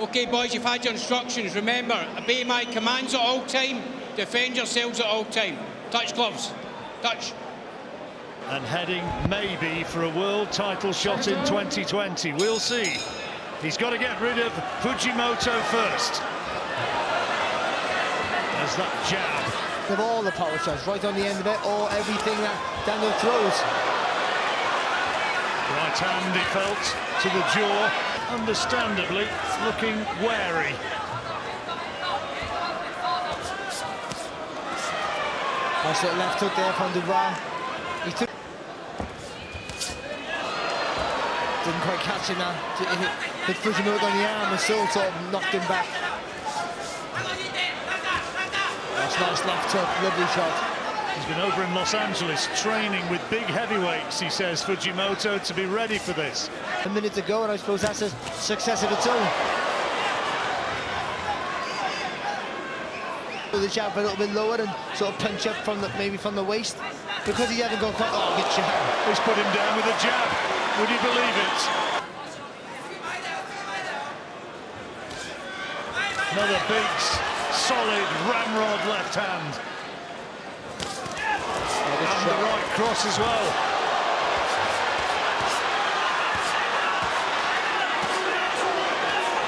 Okay, boys, you've had your instructions. Remember, obey my commands at all time. Defend yourselves at all time. Touch gloves. Touch. And heading maybe for a world title shot in 2020. We'll see. He's got to get rid of Fujimoto first. There's that jab. Of all the power shots, right on the end of it, or everything that Daniel throws. Right hand, he felt, to the jaw. Understandably looking wary. Nice little left hook there from Dubois. He took... Didn't quite catch him now. Hit Fujimoto on the arm and still sort of knocked him back. That's nice left hook, lovely shot. He's been over in Los Angeles training with big heavyweights, he says, Fujimoto, to be ready for this. A minute to go, and I suppose that's a success of its own. The jab a little bit lower and sort of punch up from the, maybe from the waist, because he hasn't gone quite. Oh, good jab. He's put him down with a jab. Would you believe it? Another big, solid ramrod left hand. And the right cross as well.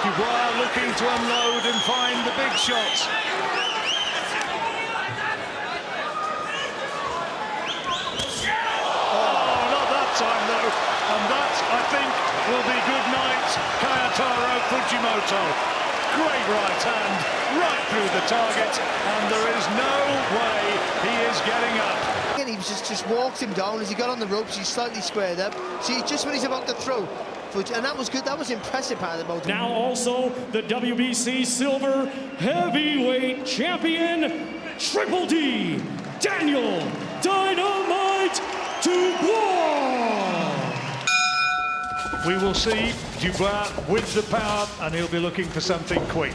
Dubois looking to unload and find the big shot. Oh, not that time though. And that, I think, will be good night, Fujimoto. Great right hand, right through the target, and there is no way he is getting up. He just walked him down as he got on the ropes. He's slightly squared up. See, just when he's about to throw, and that was good. That was impressive part about him. Now also the WBC Silver Heavyweight Champion, Triple D, Daniel Dynamite Dubois. We will see Dubois with the power, and he'll be looking for something quick.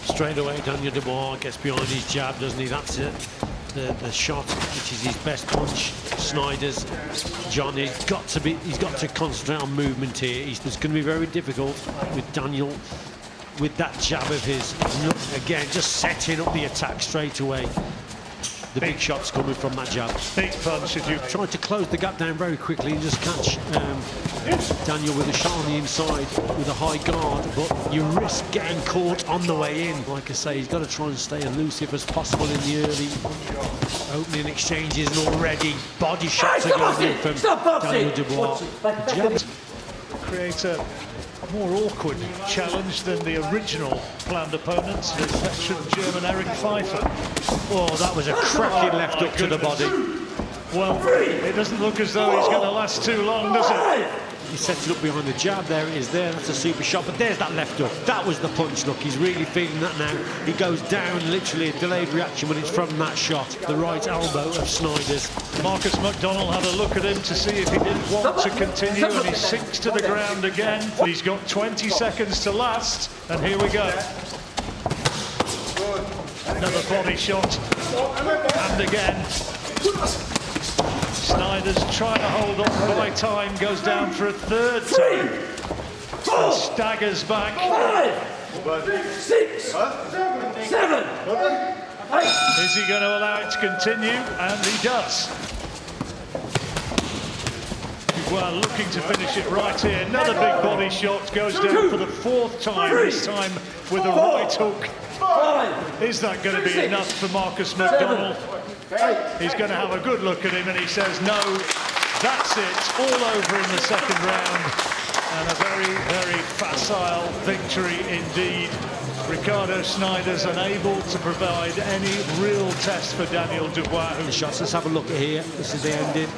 Straight away, Daniel Dubois gets behind his jab, doesn't he? That's it. The shot, which is his best punch. Snijders, Johnny's got to concentrate on movement here. It's going to be very difficult with Daniel with that jab of his. Again, just setting up the attack straight away. The big shots coming from that jab. Big punch. If you tried to close the gap down very quickly and just catch Daniel with a shot on the inside with a high guard, but you risk getting caught on the way in. Like I say, he's got to try and stay elusive as possible in the early opening exchanges, and already body shots are going in from Daniel Dubois. Jabs create a more awkward challenge than the original planned opponents, the veteran German Eric Pfeiffer. Oh, that was a cracking left hook to the body. Well, it doesn't look as though he's going to last too long, does it? He sets it up behind the jab. There it is there. That's a super shot. But there's that left hook. That was the punch. Look, he's really feeling that now. He goes down, literally a delayed reaction when it's from that shot. The right elbow of Snijders. Marcus McDonald had a look at him to see if he didn't want to continue, and he sinks to the ground again. He's got 20 seconds to last, and here we go. Another body shot, and again. Snijders trying to hold on by time, goes down for a third time. And staggers back. 5, 6, 7, 8. Is he going to allow it to continue? And he does. Dubois looking to finish it right here. Another big body shot, goes down for the fourth time, this time with a right hook. Is that going to be enough for Marcus McDonald? He's going to have a good look at him, and he says no, that's it, all over in the second round, and a very, very facile victory indeed. Ricardo Snijders unable to provide any real test for Daniel Dubois. The shots, let's have a look at here. This is the ending.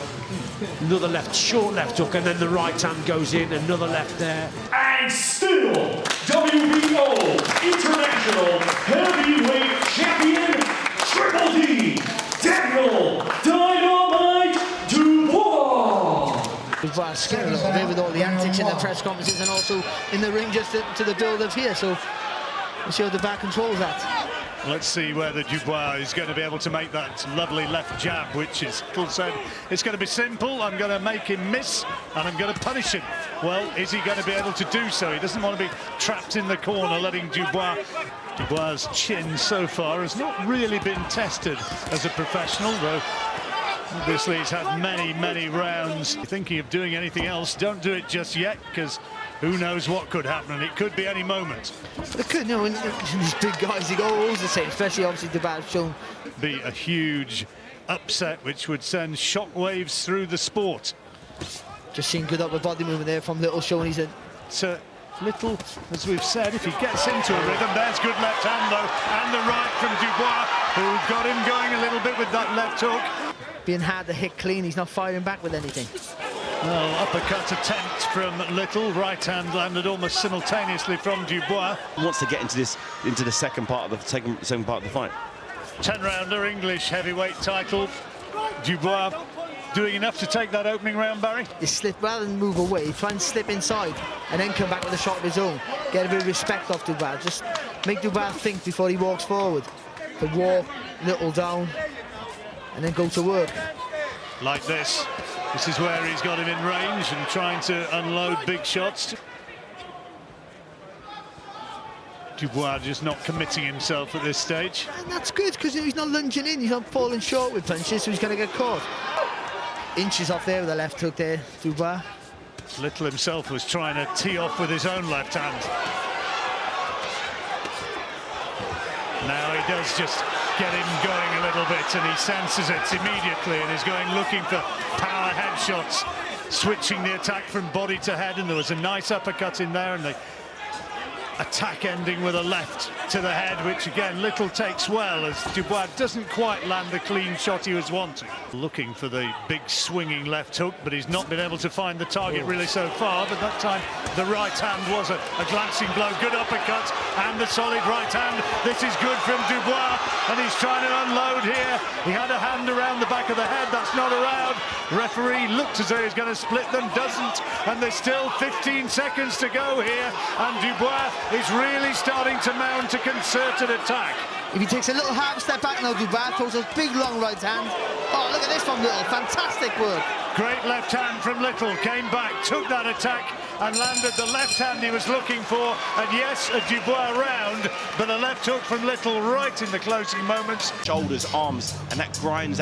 Another left, short left hook, and then the right hand goes in, another left there. And still, WBO International Heavyweight Champion, Triple D, Daniel Dynamite Dubois. Dubois scared a little bit with all the antics in the press conferences and also in the ring just to the build-up here. So we'll see how Dubois controls that. Let's see whether Dubois is going to be able to make that lovely left jab, which is, Phil said, it's going to be simple. I'm going to make him miss, and I'm going to punish him. Well, is he going to be able to do so? He doesn't want to be trapped in the corner, letting Dubois. Dubois' chin so far has not really been tested as a professional, though obviously he's had many, many rounds. Thinking of doing anything else, don't do it just yet, because who knows what could happen, and it could be any moment. But it could, you know, and these big guys, they go always the same, especially obviously Dubois shown. Be a huge upset, which would send shockwaves through the sport. Just seeing good upper body movement there from Little, showing he's a... So Little, as we've said, if he gets into a rhythm, there's good left hand though, and the right from Dubois, who got him going a little bit with that left hook. Being hard to hit clean, he's not firing back with anything. Well, uppercut attempt from Little, right hand landed almost simultaneously from Dubois. He wants to get into the second part of the second part of the fight. 10-rounder English heavyweight title. Dubois doing enough to take that opening round, Barry? He slip, rather than move away, try and slip inside and then come back with a shot of his own. Get a bit of respect off Dubois. Just make Dubois think before he walks forward. To walk Little down and then go to work. Like this. This is where he's got him in range and trying to unload big shots. Dubois just not committing himself at this stage. And that's good, because he's not lunging in, he's not falling short with punches, so he's going to get caught. Inches off there with the left hook there, Dubois. Little himself was trying to tee off with his own left hand. Now he does just get him going a little bit, and he senses it immediately and is going looking for power headshots, switching the attack from body to head, and there was a nice uppercut in there, and the attack ending with a left to the head, which again Little takes well, as Dubois doesn't quite land the clean shot he was wanting. Looking for the big swinging left hook, but he's not been able to find the target really so far. But that time the right hand was a glancing blow. Good uppercut and the solid right hand. This is good from Dubois, and he's trying to unload here. He had a hand around the back of the head, that's not allowed. Referee looked as though he's going to split them, doesn't, and there's still 15 seconds to go here, and Dubois is really starting to mount a concerted attack. If he takes a little half step back now, Dubois throws a big long right hand. Oh, look at this from Little, fantastic work. Great left hand from Little, came back, took that attack and landed the left hand he was looking for. And yes, a Dubois round, but a left hook from Little right in the closing moments. Shoulders, arms, and that grinds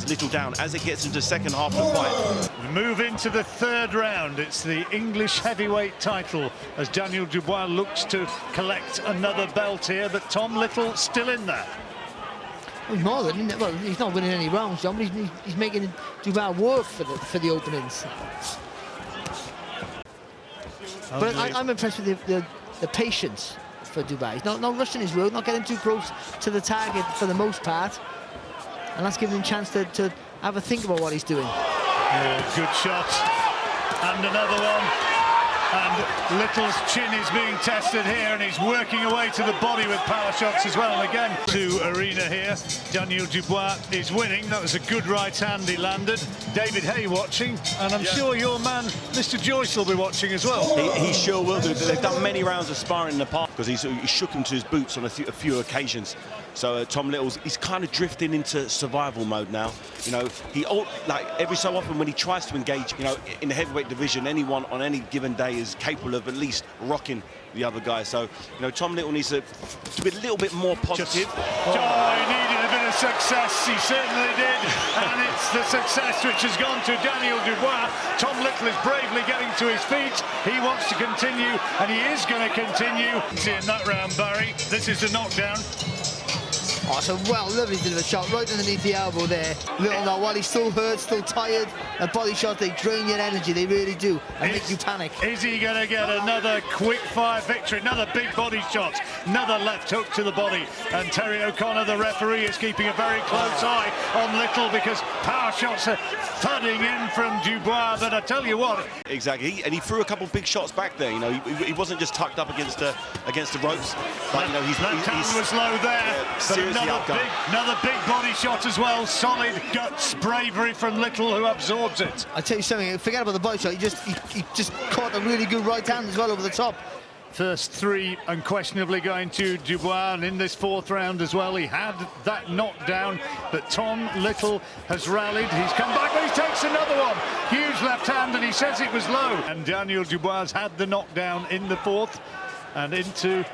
Little down as it gets into the second half of the fight. We move into the third round. It's the English heavyweight title as Daniel Dubois looks to collect another belt here, but Tom Little still in there. More than, well, he's not winning any rounds, John, but he's making Dubois work for the openings. But I'm impressed with the patience for Dubois. He's not rushing his work, not getting too close to the target for the most part, and that's giving him a chance to have a think about what he's doing. Oh, good shot, and another one. And Little's chin is being tested here, and he's working away to the body with power shots as well. And again, to Arena here, Daniel Dubois is winning. That was a good right hand he landed. David Hay watching, and I'm sure your man, Mr. Joyce, will be watching as well. He sure will do. They've done many rounds of sparring in the past, because he shook him to his boots on a few occasions. So Tom Little's, he's kind of drifting into survival mode now. You know, like every so often when he tries to engage, you know, in the heavyweight division, anyone on any given day is capable of at least rocking the other guy. So, you know, Tom Little needs to be a little bit more positive. He needed a bit of success. He certainly did. And it's the success which has gone to Daniel Dubois. Tom Little is bravely getting to his feet. He wants to continue, and he is going to continue. In that round, Barry, this is the knockdown. Oh, it's a lovely bit of a shot right underneath the elbow there. Little now, while he's still hurt, still tired, a body shot, they drain your energy, they really do, and make you panic. Is he going to get another quick-fire victory? Another big body shot, another left hook to the body, and Terry O'Connor, the referee, is keeping a very close eye on Little, because power shots are thudding in from Dubois, but I tell you what. Exactly, and he threw a couple of big shots back there. You know, he wasn't just tucked up against the ropes, but you know, he's was low there. Seriously another big body shot as well. Solid guts, bravery from Little, who absorbs it. I tell you something, forget about the body shot, he just caught a really good right hand as well over the top. First three unquestionably going to Dubois, and in this fourth round as well, he had that knockdown, but Tom Little has rallied. He's come back, but he takes another one. Huge left hand, and he says it was low. And Daniel Dubois had the knockdown in the fourth, and into,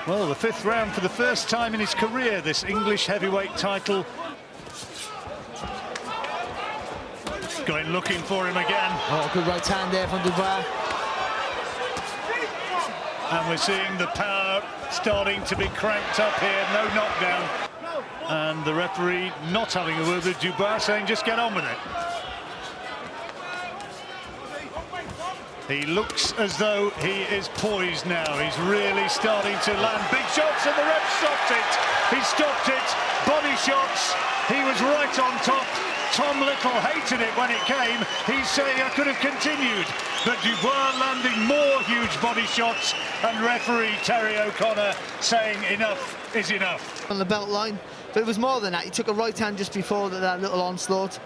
well, the fifth round for the first time in his career, this English heavyweight title. Going looking for him again. Oh, good right hand there from Dubois. And we're seeing the power starting to be cranked up here. No knockdown. And the referee not having a word with Dubois, saying just get on with it. He looks as though he is poised now. He's really starting to land big shots, and the ref stopped it. He stopped it. Body shots. He was right on top. Tom Little hated it when it came. He's saying I could have continued. But Dubois landing more huge body shots, and referee Terry O'Connor saying enough is enough. On the belt line, but it was more than that. He took a right hand just before that little onslaught,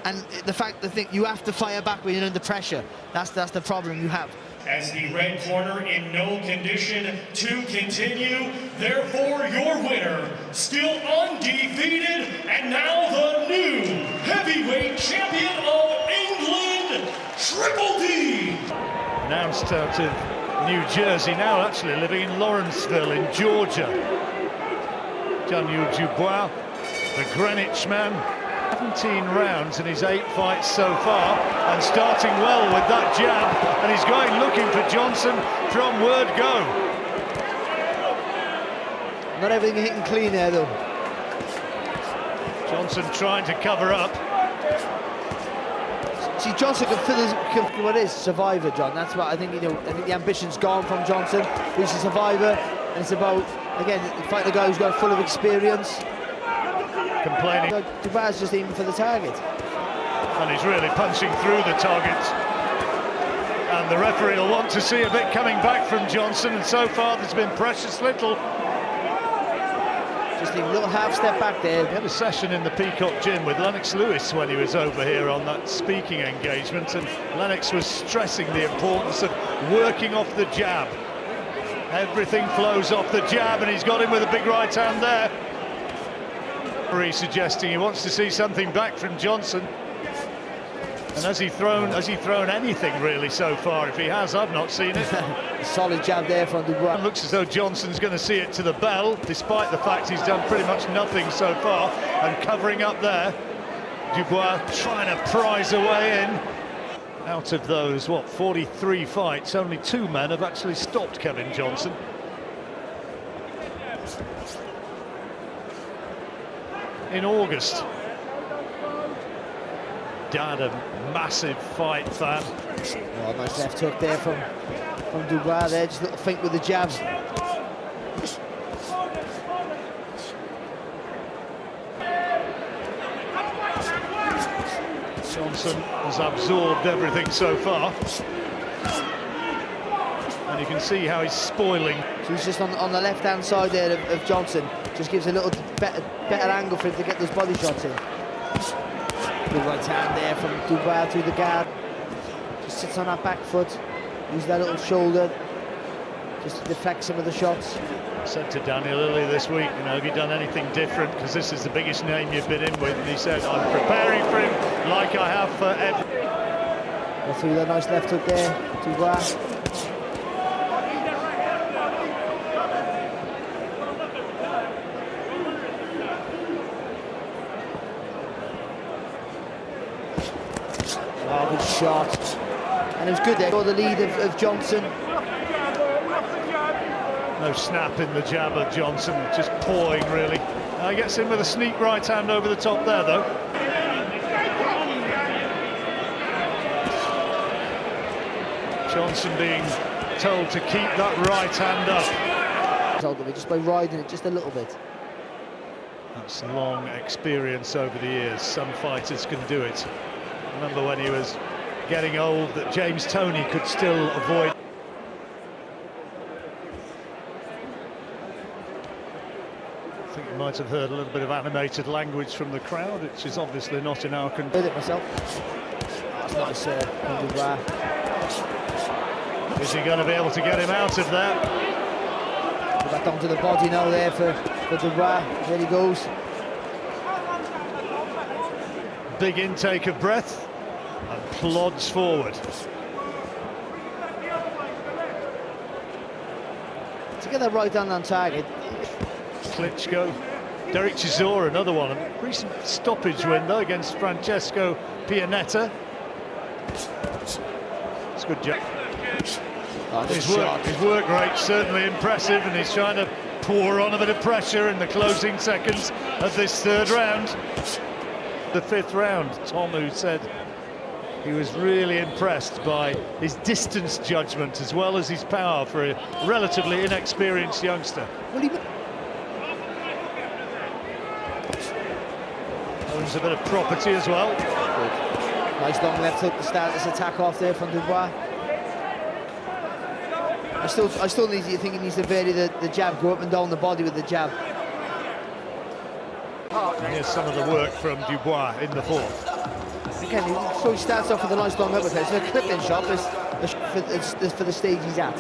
and the fact that you have to fire back when you're under pressure. That's the problem you have. As the red corner in no condition to continue, therefore your winner, still undefeated, and now the new heavyweight champion of England, Triple D. Announced out of New Jersey, now actually living in Lawrenceville in Georgia. Daniel Dubois, the Greenwich man. 17 rounds in his 8 fights so far, and starting well with that jab, and he's going looking for Johnson from word go. Not everything hitting clean there though. Johnson trying to cover up. See, Johnson can what is survivor, John. That's what I think. I think the ambition's gone from Johnson. He's a survivor, and it's about, again, fighting a guy who's got full of experience. Complaining. Dubois just aiming for the target. And he's really punching through the target. And the referee will want to see a bit coming back from Johnson, and so far there's been precious little. Just a little half step back there. He had a session in the Peacock Gym with Lennox Lewis when he was over here on that speaking engagement, and Lennox was stressing the importance of working off the jab. Everything flows off the jab, and he's got him with a big right hand there. Suggesting he wants to see something back from Johnson. And has he thrown anything really so far? If he has, I've not seen it. Solid jab there from Dubois. It looks as though Johnson's going to see it to the bell, despite the fact he's done pretty much nothing so far, and covering up there. Dubois trying to prize a way in. Out of those, 43 fights, only 2 men have actually stopped Kevin Johnson. In August. Dad, a massive fight fan. Oh, nice left hook there from Dubois there, just a little feint with the jab. Johnson has absorbed everything so far. And you can see how he's spoiling. So he's just on the left-hand side there of Johnson. Just gives a little better angle for him to get those body shots in. Good right hand there from Dubois through the guard. Just sits on that back foot. Use that little shoulder just to deflect some of the shots. I said to Daniel earlier this week, have you done anything different? Because this is the biggest name you've been in with. And he said, I'm preparing for him like I have for every. Go through that nice left hook there, Dubois. Oh, good shot. And it was good there for the lead of Johnson. No snap in the jab of Johnson, just pawing really. He gets in with a sneak right hand over the top there though. Johnson being told to keep that right hand up. Just by riding it just a little bit. That's long experience over the years. Some fighters can do it. I remember when he was getting old that James Toney could still avoid. I think you might have heard a little bit of animated language from the crowd, which is obviously not in our control. Heard it myself. That's nice, Is he going to be able to get him out of there? Back onto the body now there for Dubois. There he goes. Big intake of breath and plods forward. To get that right hand on target. Klitschko, Derek Chisora, another one. A recent stoppage window against Francesco Pianetta. It's good job. Oh, His work rate certainly impressive, and he's trying to pour on a bit of pressure in the closing seconds of this third round. The fifth round, Tom, who said he was really impressed by his distance judgment as well as his power for a relatively inexperienced youngster. Owns a bit of property as well. Good. Nice long left hook to start this attack off there from Dubois. I still need to think he needs to vary the jab, go up and down the body with the jab. And here's some of the work from Dubois in the fourth. Again, so he starts off with a nice long uppercut. It's a clipping shot, but it's for the stage he's at.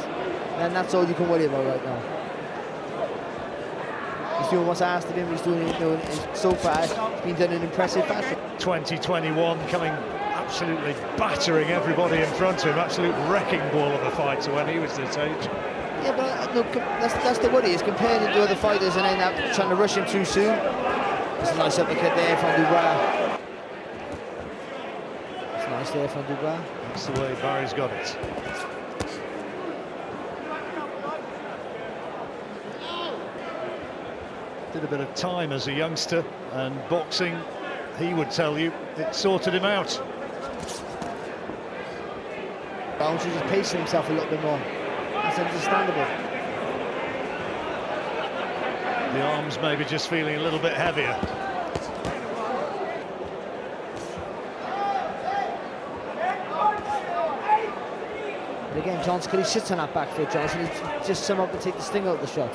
And that's all you can worry about right now. He's doing what's asked of him, he's doing it, so far it's been done in impressive fashion. 2021 coming absolutely battering everybody in front of him, absolute wrecking ball of a fighter when he was this age. Yeah, but look, that's the worry, is comparing him to other fighters and then trying to rush him too soon. There's a nice uppercut there from Dubois. It's nice there from Dubois. That's the way Barry's got it. Did a bit of time as a youngster, and boxing, he would tell you, it sorted him out. Bounce is just pacing himself a little bit more. That's understandable. The arms maybe just feeling a little bit heavier. But again, Johnson, he sits on that back foot, Johnson. He just somehow can take the sting out of the shot.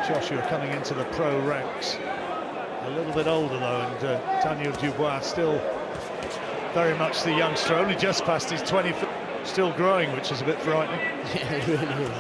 Joshua coming into the pro ranks. A little bit older though, and Daniel Dubois still very much the youngster, only just past his 20th, still growing, which is a bit frightening. Yeah, it really is.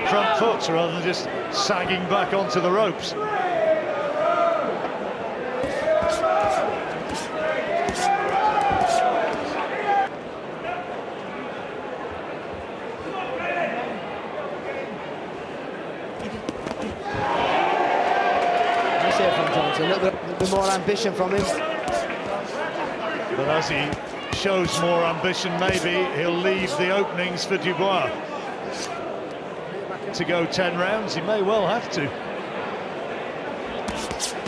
Front foot rather than just sagging back onto the ropes. Nice there from Johnson, a little bit more ambition from him. But as he shows more ambition, maybe he'll leave the openings for Dubois. To go 10 rounds, he may well have to.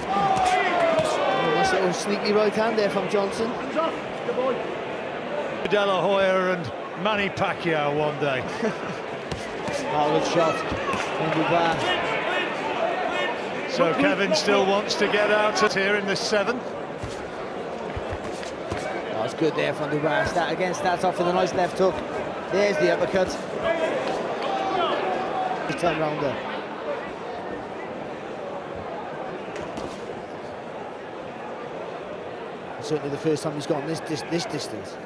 Oh, nice little sneaky right hand there from Johnson. De La Hoya and Manny Pacquiao one day. Oh, good shot from Dubois. So Kevin still wants to get out here in the seventh. Oh, it's good there from Dubois. That starts off with a nice left hook. There's the uppercut. Turn round there. Certainly the first time he's gotten this distance.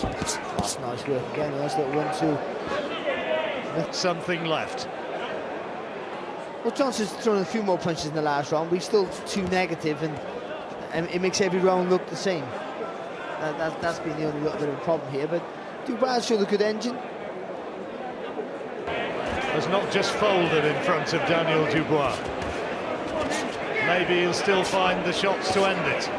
That's nice work again. A nice little 1-2. Something left. Well, Johnson's thrown a few more punches in the last round, but he's still too negative, and it makes every round look the same. That's been the only little bit of a problem here. But Dubois showed a good engine. Has not just folded in front of Daniel Dubois. Maybe he'll still find the shots to end it.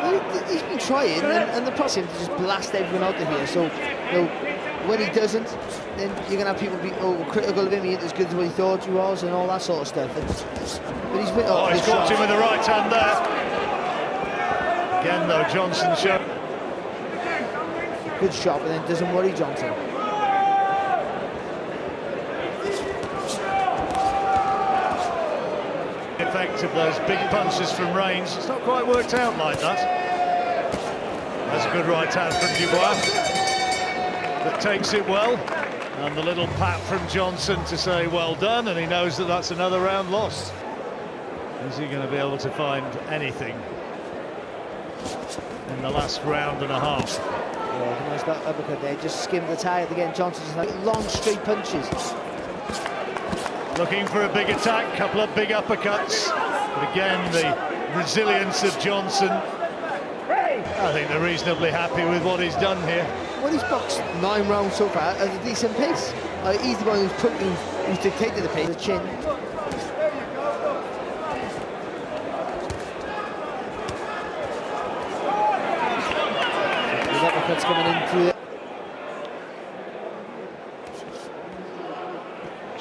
Well, he's been trying, and the process him to just blast everyone out of here. So, you know, when he doesn't, then you're going to have people be critical of him. He ain't as good as what he thought he was, and all that sort of stuff. But he's been. Oh, he's got him with the right hand there. Again, though, Johnson showed. Good shot, but then doesn't worry Johnson. Effect effect of those big punches from Reigns. It's not quite worked out like that. That's a good right hand from Dubois that takes it well. And the little pat from Johnson to say well done, and he knows that that's another round lost. Is he going to be able to find anything in the last round and a half? Yeah, nice that uppercut there, just skimmed the target again. Johnson just like long straight punches. Looking for a big attack, couple of big uppercuts. But again, the resilience of Johnson. I think they're reasonably happy with what he's done here. Well, he's boxed 9 rounds so far at a decent pace. He's the one who's dictated the pace. The chin. The uppercuts coming in through it.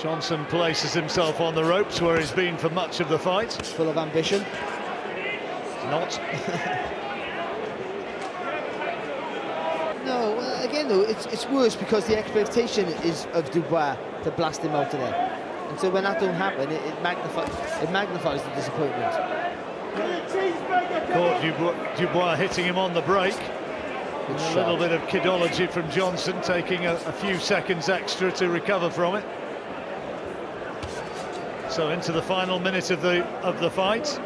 Johnson places himself on the ropes where he's been for much of the fight. Full of ambition. Not. No, again though, it's worse because the expectation is of Dubois to blast him out of there. And so when that don't happen, it magnifies the disappointment. Caught Dubois hitting him on the break. A little bit of kidology from Johnson, taking a few seconds extra to recover from it. So into the final minute of the fight.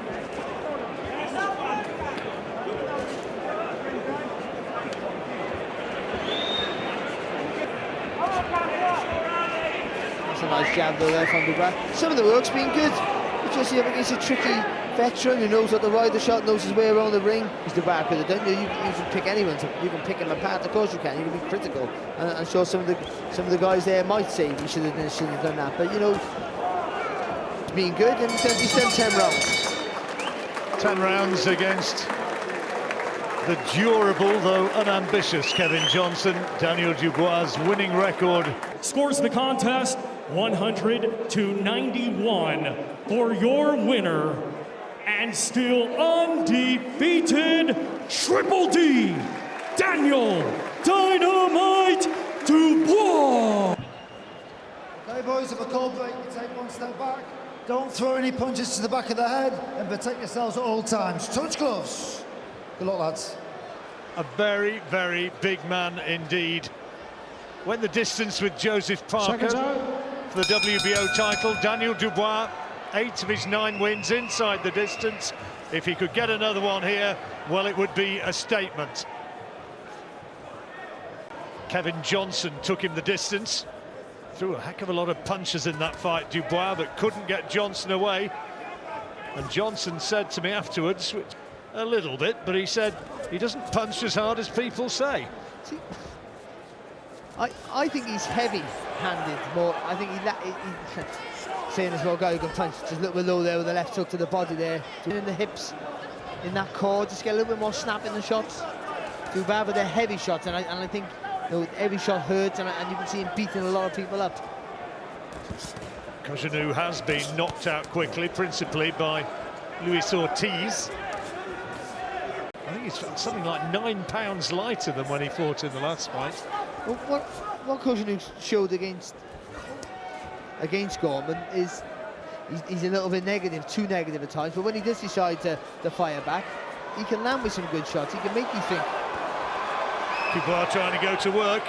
That's a nice jab though there from Dubois. Some of the work's been good. It's just up against a tricky veteran who knows how to ride the shot, knows his way around the ring. He's Dubois could have done. You can pick anyone. You can pick him apart. Of course you can. You can be critical. And I'm sure some of the guys there might say we should have done that. But you know, it's been good, and he's done 10 rounds. 10 rounds against the durable though unambitious Kevin Johnson. Daniel Dubois' winning record. Scores the contest 100-91 for your winner and still undefeated Triple D, Daniel Dynamite Dubois. Okay, boys, if a call break, you take one step back. Don't throw any punches to the back of the head and protect yourselves at all times. Touch gloves. Good luck, lads. A very, very big man indeed. Went the distance with Joseph Parker for the WBO title. Daniel Dubois, 8 of his 9 wins inside the distance. If he could get another one here, well, it would be a statement. Kevin Johnson took him the distance. Threw a heck of a lot of punches in that fight, Dubois, but couldn't get Johnson away. And Johnson said to me afterwards, a little bit, but he said he doesn't punch as hard as people say. See, I think he's heavy-handed more. I think he's saying as well, guy who can punch just a little bit low there with the left hook to the body there, in the hips, in that core, just get a little bit more snap in the shots. Dubois with the heavy shots, and I think, you know, every shot hurts, and you can see him beating a lot of people up. Cojanu has been knocked out quickly, principally by Luis Ortiz. I think he's something like 9 pounds lighter than when he fought in the last fight. Well, what Cojanu showed against Gorman is he's a little bit negative, too negative at times, but when he does decide to fire back, he can land with some good shots. He can make you think. Dubois trying to go to work.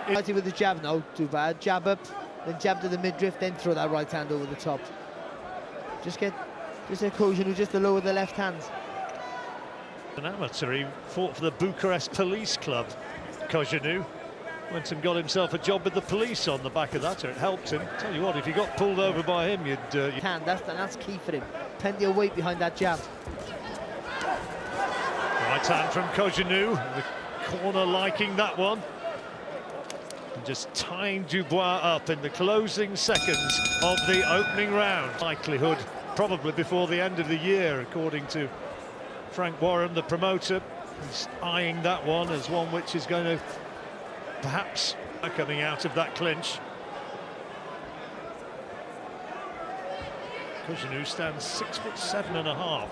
Lartey with the jab now, Dubois, jab up, then jab to the midriff, then throw that right hand over the top. Just a Cojanu just to lower the left hand. An amateur, he fought for the Bucharest Police Club, Cojanu. Went and got himself a job with the police on the back of that, or it helped him. Tell you what, if you got pulled over by him, you'd... That's key for him. Plenty of weight behind that jab. Right hand from Cojanu, the corner liking that one. And just tying Dubois up in the closing seconds of the opening round. Likelihood probably before the end of the year, according to Frank Warren, the promoter. He's eyeing that one as one which is going to perhaps coming out of that clinch. Cojanu stands 6'7.5".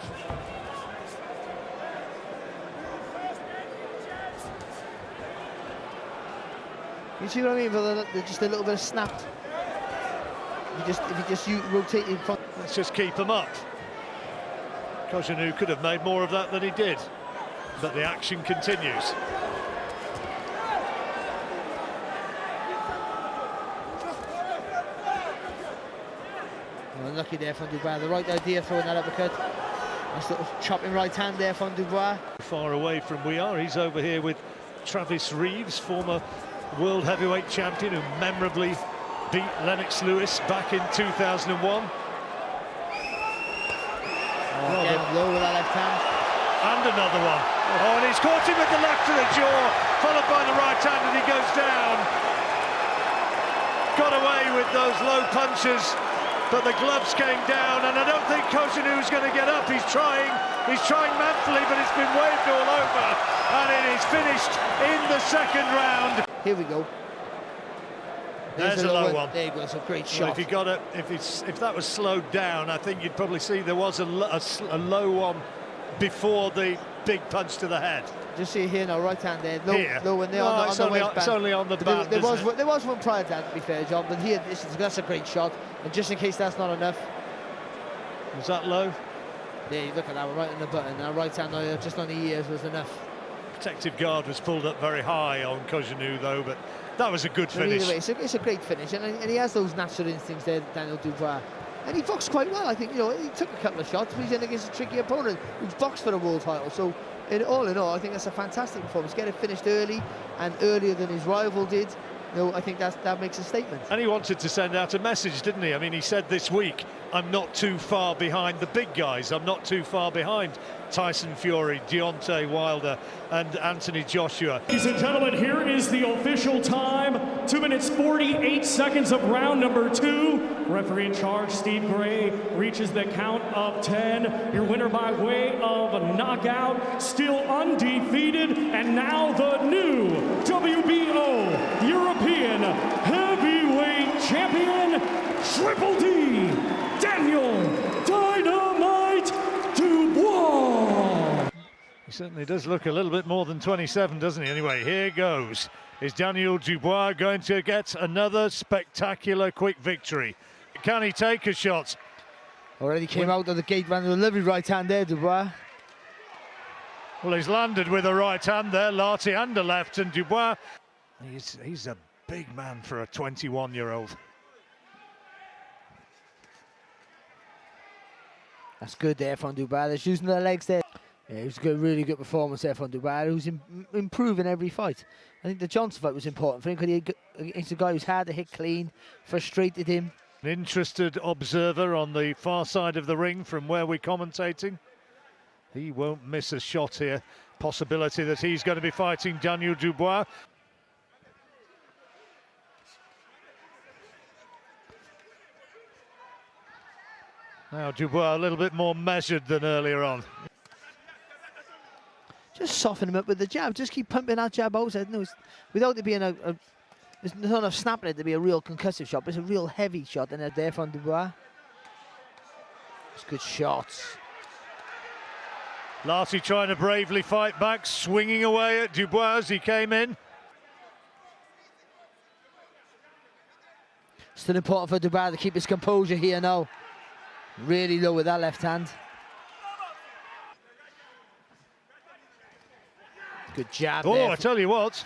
You see what I mean? Just a little bit of snap. If you just rotate in front. Let's just keep him up. Cojanu could have made more of that than he did, but the action continues. Unlucky there from Dubois. The right idea throwing that uppercut. Nice little chopping right hand there from Dubois. Far away from we are. He's over here with Travis Reeves, former world heavyweight champion who memorably beat Lennox Lewis back in 2001. Again, low with that left hand. And another one. Oh, and he's caught him with the left to the jaw, followed by the right hand, and he goes down. Got away with those low punches, but the gloves came down, and I don't think Cojanu's going to get up. He's trying manfully, but it's been waved all over, and it is finished in the second round. Here we go. There's a low one. There you go, it's a great shot. Well, if you got it, if that was slowed down, I think you'd probably see there was a low one before the big punch to the head. Just see here now, right hand there, low in there no, on the waistband. It's only on the band. There was one prior to that, to be fair, John, but here, that's a great shot. And just in case that's not enough. Was that low? Yeah, you look at that one right on the button. Now right hand just on the ears was enough. Protective guard was pulled up very high on Cojanu though, but that was a good finish. Either way, it's a great finish, and he has those natural instincts there, Daniel Dubois. And he boxed quite well, I think. You know, he took a couple of shots, but he's in against a tricky opponent who's boxed for the world title. So, in all, I think that's a fantastic performance. Get it finished early and earlier than his rival did. You know, I think that makes a statement. And he wanted to send out a message, didn't he? I mean, he said this week, I'm not too far behind the big guys. I'm not too far behind Tyson Fury, Deontay Wilder, and Anthony Joshua. Ladies and gentlemen, here is the official time. 2 minutes 48 seconds of round number 2. Referee in charge, Steve Gray, reaches the count of 10. Your winner by way of a knockout, still undefeated, and now the new WBO European Heavyweight Champion, Triple D, Daniel Dynamite Dubois. He certainly does look a little bit more than 27, doesn't he? Anyway, here goes. Is Daniel Dubois going to get another spectacular quick victory? Can he take a shot? Already came out of the gate, ran with a lovely right hand there, Dubois. Well, he's landed with a right hand there, Lartey, and a left, and Dubois, he's a big man for a 21-year-old. That's good there from Dubois. They're using their legs there. Yeah, it was a really good performance there from Dubois, who's improving every fight. I think the Johnson fight was important for him because he's a guy who's hard to hit clean, frustrated him. An interested observer on the far side of the ring from where we're commentating. He won't miss a shot here. Possibility that he's going to be fighting Daniel Dubois. Now Dubois a little bit more measured than earlier on. Just soften him up with the jab. Just keep pumping that jab outside. No, without it being there's not enough snap in it to be a real concussive shot, but it's a real heavy shot in there from Dubois. It's good shots. Lartey trying to bravely fight back, swinging away at Dubois as he came in. Still important for Dubois to keep his composure here now. Really low with that left hand. Good jab there. Oh, I tell you what,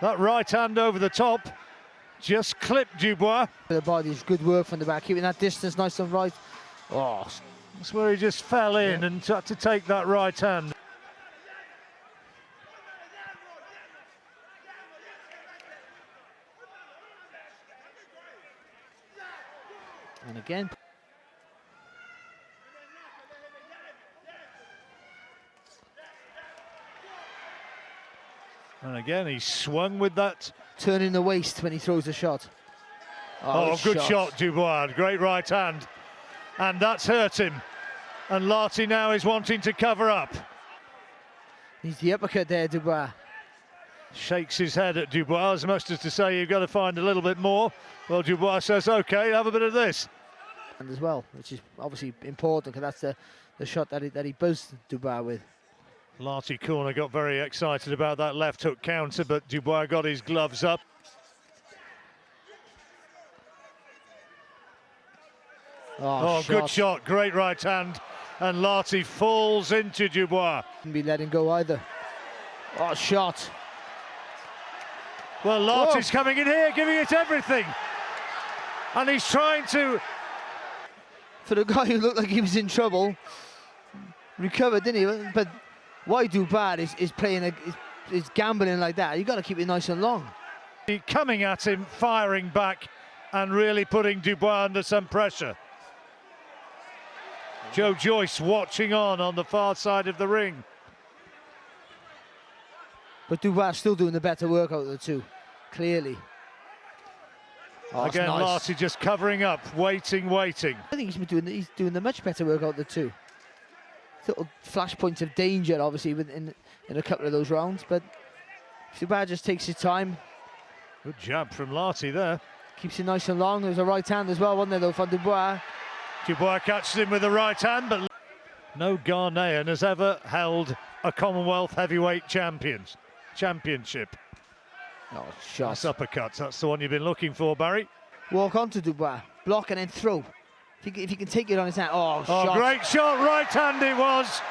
that right hand over the top just clipped Dubois. The body's good work from the back, keeping that distance nice and right. Oh, that's where he just fell in and had to take that right hand. And again. And again, he swung with that. Turning the waist when he throws the shot. Oh, good shot, Dubois. Great right hand. And that's hurt him. And Lartey now is wanting to cover up. He's the uppercut there, Dubois. Shakes his head at Dubois as much as to say you've got to find a little bit more. Well, Dubois says, OK, have a bit of this. And as well, which is obviously important because that's the shot that he buzzed Dubois with. Lartey corner got very excited about that left hook counter, but Dubois got his gloves up. Oh, good shot, great right hand. and Lartey falls into Dubois. Couldn't be letting go either. Oh, shot. Well, Lartey's coming in here, giving it everything. And he's trying to... For the guy who looked like he was in trouble, recovered, didn't he? But why Dubois is playing, is gambling like that? You got to keep it nice and long. Coming at him, firing back, and really putting Dubois under some pressure. Joe Joyce watching on the far side of the ring. But Dubois still doing the better work out of the two, clearly. Oh, again, nice. Lartey just covering up, waiting. I think he's doing the much better work out of the two. Little flashpoints of danger, obviously, in a couple of those rounds, but Dubois just takes his time. Good jab from Lartey there. Keeps it nice and long. There's a right hand as well, wasn't there, though, from Dubois. Dubois catches him with the right hand, but no Ghanaian has ever held a Commonwealth heavyweight championship. Oh, shot. Nice uppercuts, that's the one you've been looking for, Barry. Walk onto Dubois, block and then throw. If he can take it on his hand, shot. Great shot, right hand it was.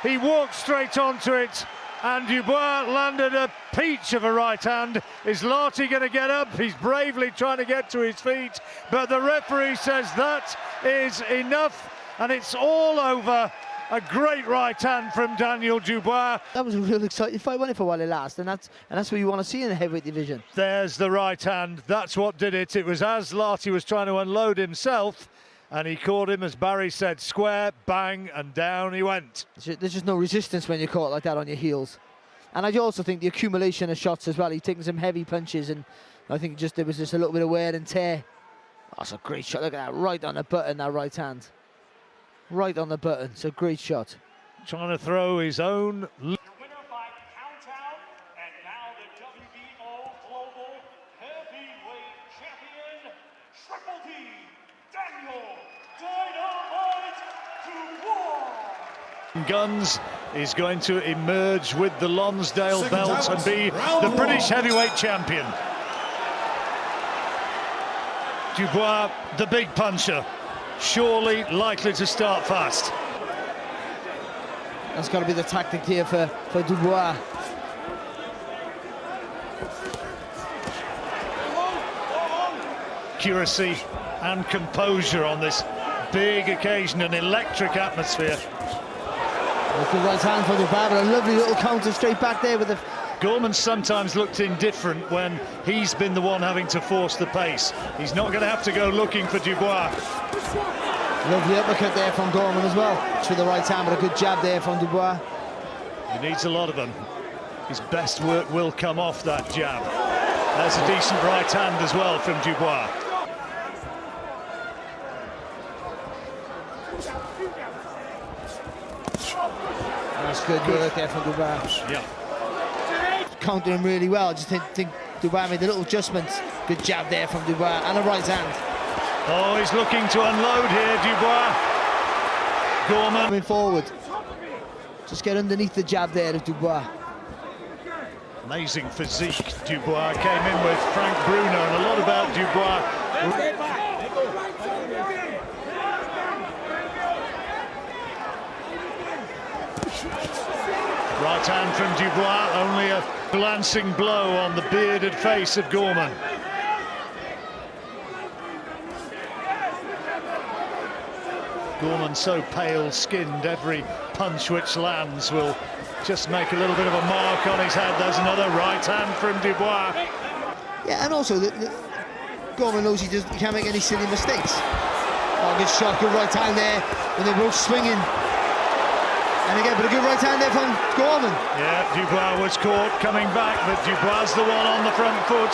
He walked straight onto it, and Dubois landed a peach of a right hand. Is Lartey going to get up? He's bravely trying to get to his feet, but the referee says that is enough, and it's all over. A great right hand from Daniel Dubois. That was a real exciting fight, wasn't it, for while it lasted, and that's what you want to see in the heavyweight division. There's the right hand, that's what did it. It was as Lartey was trying to unload himself, and he caught him, as Barry said, square, bang, and down he went. There's just no resistance when you're caught like that on your heels. And I also think the accumulation of shots as well. He's taking some heavy punches, and I think there was just a little bit of wear and tear. Oh, that's a great shot. Look at that, right on the button, that right hand. Right on the button. It's a great shot. Trying to throw his own... Your winner by countdown, and now the WBO Global Heavyweight Champion, Triple D, Daniel Dynamite Dubois. Guns is going to emerge with the Lonsdale belt and be the British heavyweight champion. Dubois, the big puncher, surely likely to start fast. That's got to be the tactic here for Dubois. Accuracy and composure on this big occasion, an electric atmosphere. That's the right hand for Dubois, but a lovely little counter straight back there with the... Gorman sometimes looked indifferent when he's been the one having to force the pace. He's not going to have to go looking for Dubois. Lovely uppercut there from Gorman as well. To the right hand, but a good jab there from Dubois. He needs a lot of them. His best work will come off that jab. There's a decent right hand as well from Dubois. That's good work there from Dubois. Yeah. Countered him really well. I just think Dubois made a little adjustment. Good jab there from Dubois and a right hand. Oh, he's looking to unload here, Dubois. Gorman. Coming forward. Just get underneath the jab there of Dubois. Amazing physique Dubois came in with. Frank Bruno, and a lot about Dubois. Right hand from Dubois, only a glancing blow on the bearded face of Gorman. Gorman so pale-skinned, every punch which lands will just make a little bit of a mark on his head. There's another right hand from Dubois. Yeah, and also Gorman knows he can't make any silly mistakes. Oh, good shot, good right hand there when they're both swinging. And again, but a good right hand there from Gorman. Yeah, Dubois was caught coming back, but Dubois the one on the front foot.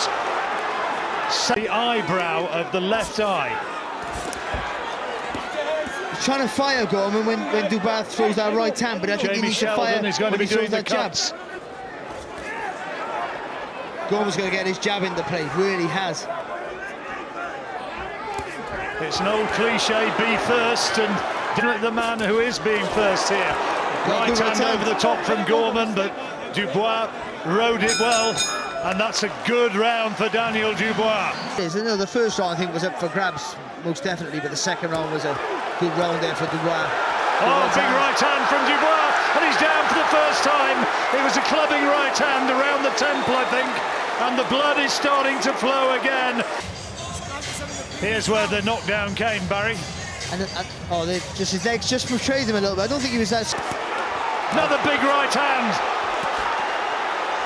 The eyebrow of the left eye. He's trying to fire Gorman when Dubois throws that right hand, but I think he needs to fire is going to be doing the cuts. Gorman's going to get his jab into play, really has. It's an old cliche, be first, and the man who is being first here. Right hand over the top from Gorman, but Dubois rode it well, and that's a good round for Daniel Dubois. The first round I think was up for grabs, most definitely, but the second round was a good round there for Dubois. Oh, big right hand from Dubois, and he's down for the first time. It was a clubbing right hand around the temple, I think, and the blood is starting to flow again. Here's where the knockdown came, Barry. His legs just betrayed him a little bit. I don't think he was that... Another big right hand.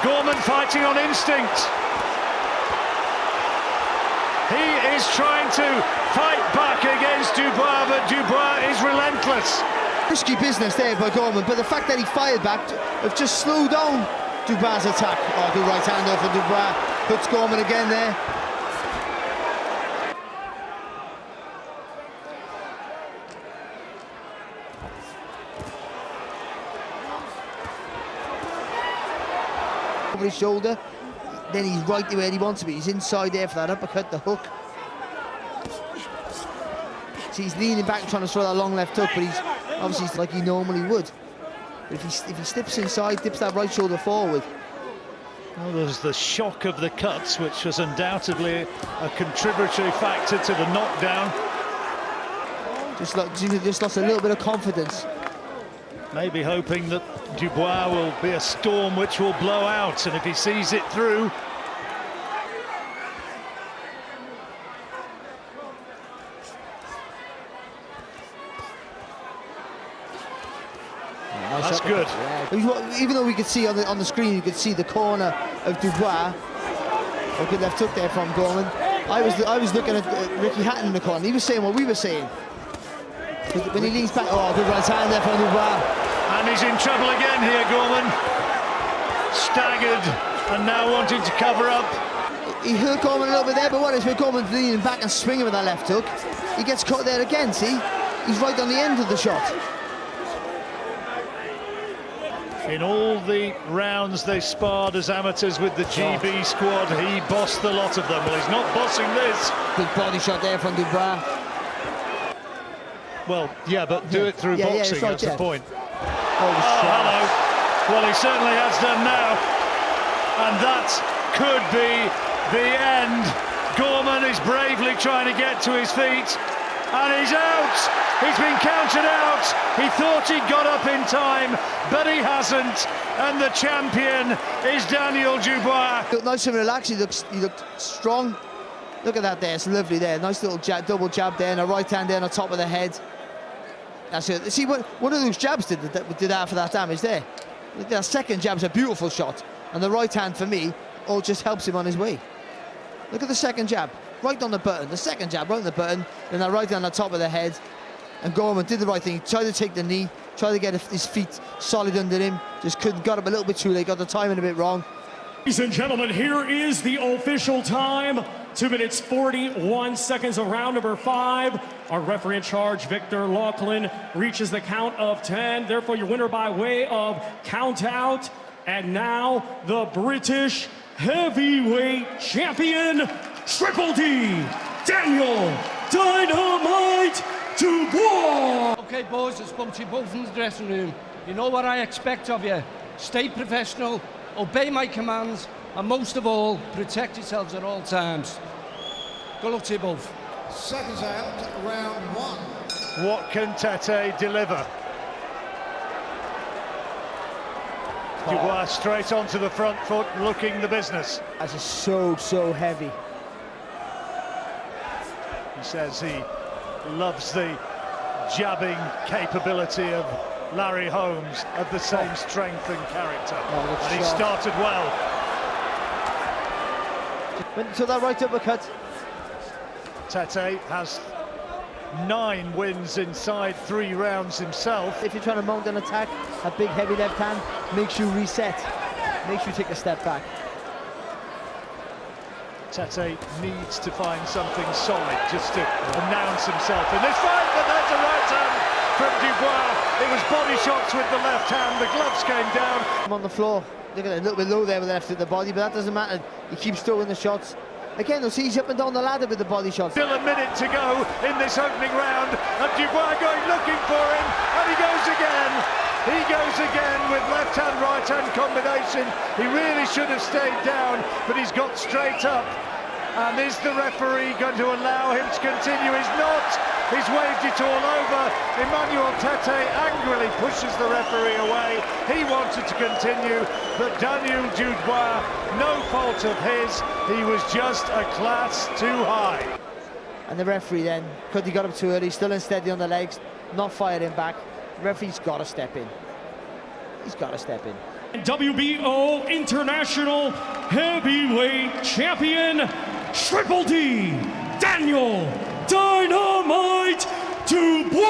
Gorman fighting on instinct. He is trying to fight back against Dubois, but Dubois is relentless. Risky business there by Gorman, but the fact that he fired back have just slowed down Dubois' attack. Oh, good right hand off of Dubois. Puts Gorman again there. Over his shoulder, then he's right where he wants to be. He's inside there for that uppercut, the hook. See, he's leaning back trying to throw that long left hook, but he's obviously like he normally would. But if he slips inside, dips that right shoulder forward. Well, there's the shock of the cuts, which was undoubtedly a contributory factor to the knockdown. Just lost a little bit of confidence. Maybe hoping that Dubois will be a storm which will blow out, and if he sees it through. That's good. Yeah. Even though we could see on the screen, you could see the corner of Dubois. A good left hook there from Gorman. I was looking at Ricky Hatton in the corner. He was saying what we were saying. When he leans back, oh, good right hand there from Dubois. And he's in trouble again here, Gorman. Staggered and now wanting to cover up. He hurt Gorman a little bit there, but what is with Gorman leaning back and swinging with that left hook? He gets caught there again, see? He's right on the end of the shot. In all the rounds they sparred as amateurs with the GB squad, he bossed the lot of them. Well, he's not bossing this. Good body shot there from Dubois. Well, yeah, but do it through boxing, right, that's the point. Oh, hello. Well, he certainly has done now. And that could be the end. Gorman is bravely trying to get to his feet. And he's out. He's been counted out. He thought he'd got up in time, but he hasn't. And the champion is Daniel Dubois. Looked nice and relaxed. He looked strong. Look at that there. It's lovely there. Nice little jab, double jab there, and a right hand there on the top of the head. That's it. See, one of those jabs did that for that damage there. That second jab's a beautiful shot, and the right hand for me all just helps him on his way. Look at the second jab, right on the button. The second jab, right on the button, then that right hand on the top of the head. And Gorman did the right thing. He tried to take the knee, tried to get his feet solid under him. Just couldn't. Got up a little bit too late. Got the timing a bit wrong. Ladies and gentlemen, here is the official time. 2 minutes 41 seconds of round number 5. Our referee in charge, Victor Laughlin, reaches the count of 10. Therefore, your winner by way of count out. And now, the British heavyweight champion, Triple D, Daniel Dynamite Dubois. Okay, boys, it's Bumpty both in the dressing room. You know what I expect of you. Stay professional, obey my commands, and most of all, protect yourselves at all times. Good luck to you both. Seconds out, round 1. What can Tetteh deliver? Dubois straight onto the front foot, looking the business. That's so heavy. He says he loves the jabbing capability of Larry Holmes, of the same strength and character. And he started well. So that right uppercut. Tetteh has 9 wins inside 3 rounds himself. If you're trying to mount an attack, a big heavy left hand makes you reset, makes you take a step back. Tetteh needs to find something solid just to announce himself in this fight, but there's a right hand from Dubois. It was body shots with the left hand, the gloves came down. I'm on the floor, look at it, a little bit low there with the left of the body, but that doesn't matter. He keeps throwing the shots. Again, you'll see he's up and down the ladder with the body shots. Still a minute to go in this opening round, and Dubois going looking for him, and he goes again. He goes again with left hand, right hand combination. He really should have stayed down, but he's got straight up. And is the referee going to allow him to continue? He's not. He's waved it all over. Tetteh angrily pushes the referee away. He wanted to continue, but Dubois, no fault of his. He was just a class too high. And the referee then, because he got up too early, still unsteady on the legs, not firing back. The referee's got to step in. He's got to step in. WBO International Heavyweight Champion, Triple D, Daniel Dynamite Dubois.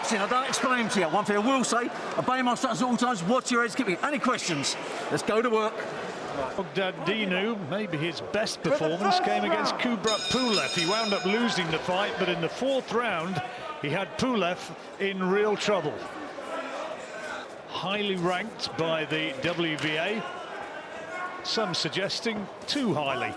See, I don't explain to you. One thing I will say, obey my instructions at all times, watch your heads, give me any questions. Let's go to work. Dinu, maybe his best performance, came against Kubrat Pulev. He wound up losing the fight, but in the 4th round, he had Pulev in real trouble. Highly ranked by the WBA, some suggesting too highly.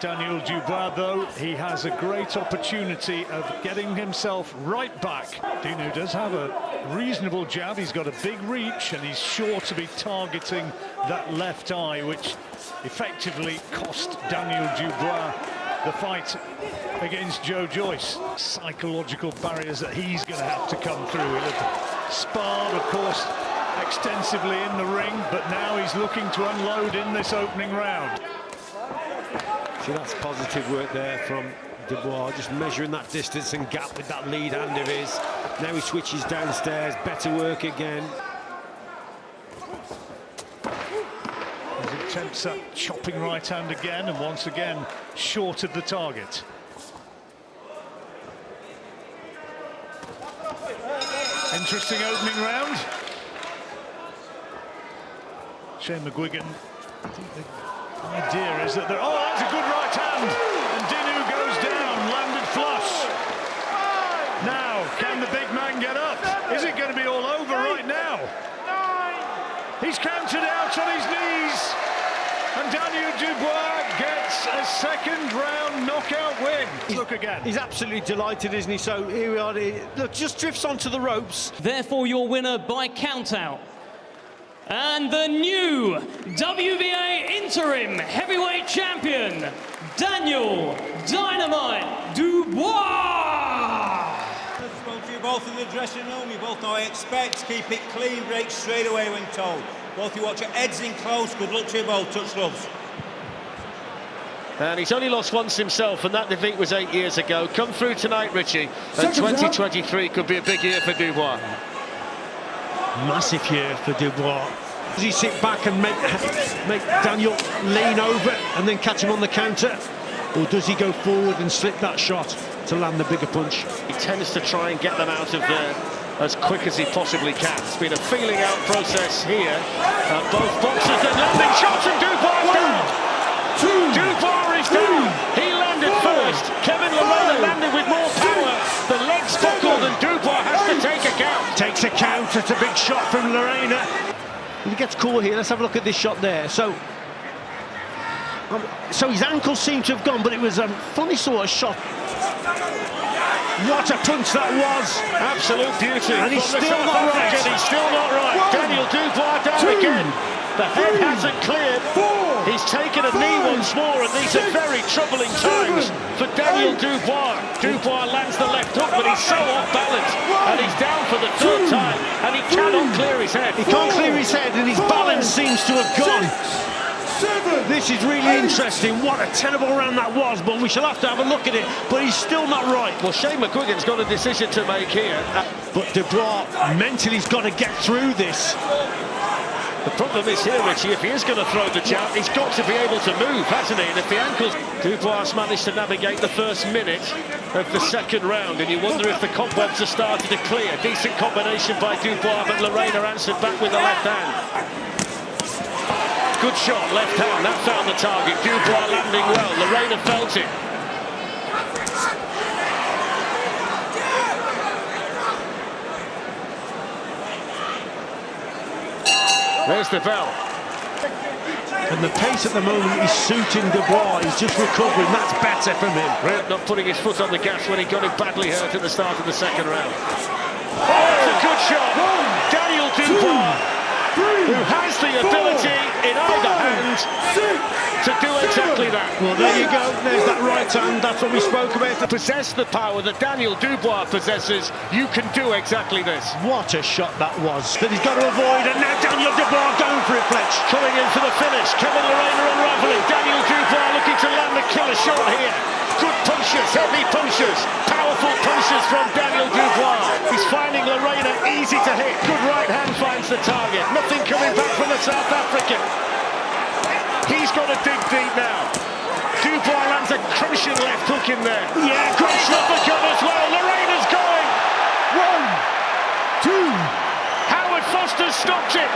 Daniel Dubois, though, he has a great opportunity of getting himself right back. Dinu does have a reasonable jab. He's got a big reach, and he's sure to be targeting that left eye, which effectively cost Daniel Dubois the fight against Joe Joyce. Psychological barriers that he's going to have to come through. He'll have sparred, of course, extensively in the ring, but now he's looking to unload in this opening round. See, that's positive work there from Dubois, just measuring that distance and gap with that lead hand of his. Now he switches downstairs, better work again. He attempts that chopping right hand again, and once again short of the target. Interesting opening round. Shane McGuigan, I think the idea is that they're... Oh, that's a good right hand! And Dinu goes down, landed flush. Now, can the big man get up? Is it going to be all over right now? He's counted out on his knees. And Daniel Dubois gets a 2nd round knockout win. Look again. He's absolutely delighted, isn't he? So here we are. Look, just drifts onto the ropes. Therefore, your winner by countout. And the new WBA Interim Heavyweight Champion, Daniel Dynamite Dubois. Spoke to you both in the dressing room. You both know what I expect. Keep it clean, break straight away when told. Both you watch your heads in close. Good luck to you both. Touch gloves. And he's only lost once himself, and that defeat was 8 years ago. Come through tonight, Richie, and 2023 could be a big year for Dubois. Massive year for Dubois. Does he sit back and make Daniel lean over and then catch him on the counter? Or does he go forward and slip that shot to land the bigger punch? He tends to try and get them out of there as quick as he possibly can. It's been a feeling out process here. Both boxers then landing shots, and Dubois down. Dubois is down. He landed first. Kevin Lerena landed with more power. The legs buckled, and Dubois has to take a count. Takes a count. It's a big shot from Lerena. He gets caught here. Let's have a look at this shot there. So his ankle seemed to have gone, but it was a funny sort of shot. What a punch that was! Absolute beauty. And he's still not right. He's still not right. Daniel Dubois down again. The head hasn't cleared. He's taken a knee once more, and these are very troubling times for Daniel Dubois. Dubois lands the left hook, but he's so off balance, and he's down for the 3rd time, and he cannot clear his head. He can't clear his head, and his balance seems to have gone. This is really interesting. What a terrible round that was, but we shall have to have a look at it. But he's still not right. Well, Shane McGuigan's got a decision to make here. But Dubois mentally's got to get through this. The problem is here, Richie, if he is going to throw the jab, he's got to be able to move, hasn't he? And if the ankles... Dubois managed to navigate the first minute of the 2nd round, and you wonder if the cobwebs are starting to clear. Decent combination by Dubois, but Lerena answered back with the left hand. Good shot, left hand, that found the target. Dubois landing well, Lerena felt it. There's the bell. And the pace at the moment is suiting Dubois. He's just recovering. That's better from him. Not putting his foot on the gas when he got him badly hurt at the start of the 2nd round. Oh, that's a good shot. Daniel Dubois who has the ability in either hand to do exactly that. Well, there you go. There's that right hand. That's what we spoke about. To possess the power that Daniel Dubois possesses, you can do exactly this. What a shot that was. That he's got to avoid, and now Daniel Dubois going for it, Fletch. Coming in for the finish. Kevin Lerena unravelling. Daniel Dubois looking to land the killer shot here. Good punches, heavy punches, powerful punches from Daniel Dubois. He's finding Lerena easy to hit. Good right hand finds the target. Nothing coming back from the South African. He's got to dig deep now. Dubois lands a crunching left hook in there. Yeah, crunch up the gun as well. Lorena's going. 1, 2. Howard Foster's stopped it.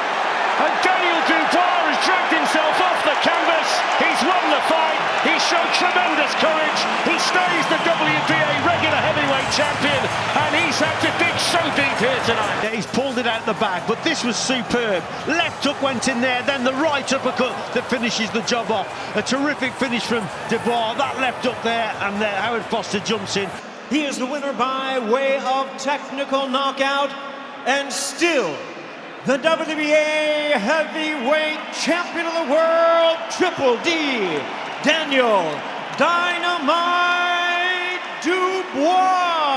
And Daniel Dubois has dragged himself off the canvas. He's won the fight. He showed tremendous courage. He stays the WBA regular heavyweight champion. And he's had to dig so deep here tonight. Yeah, he's pulled it out the bag, but this was superb. Left hook went in there, then the right uppercut that finishes the job off. A terrific finish from Dubois. That left hook there, and there Howard Foster jumps in. He is the winner by way of technical knockout, and still the WBA heavyweight champion of the world, Triple D, Daniel Dynamite Dubois.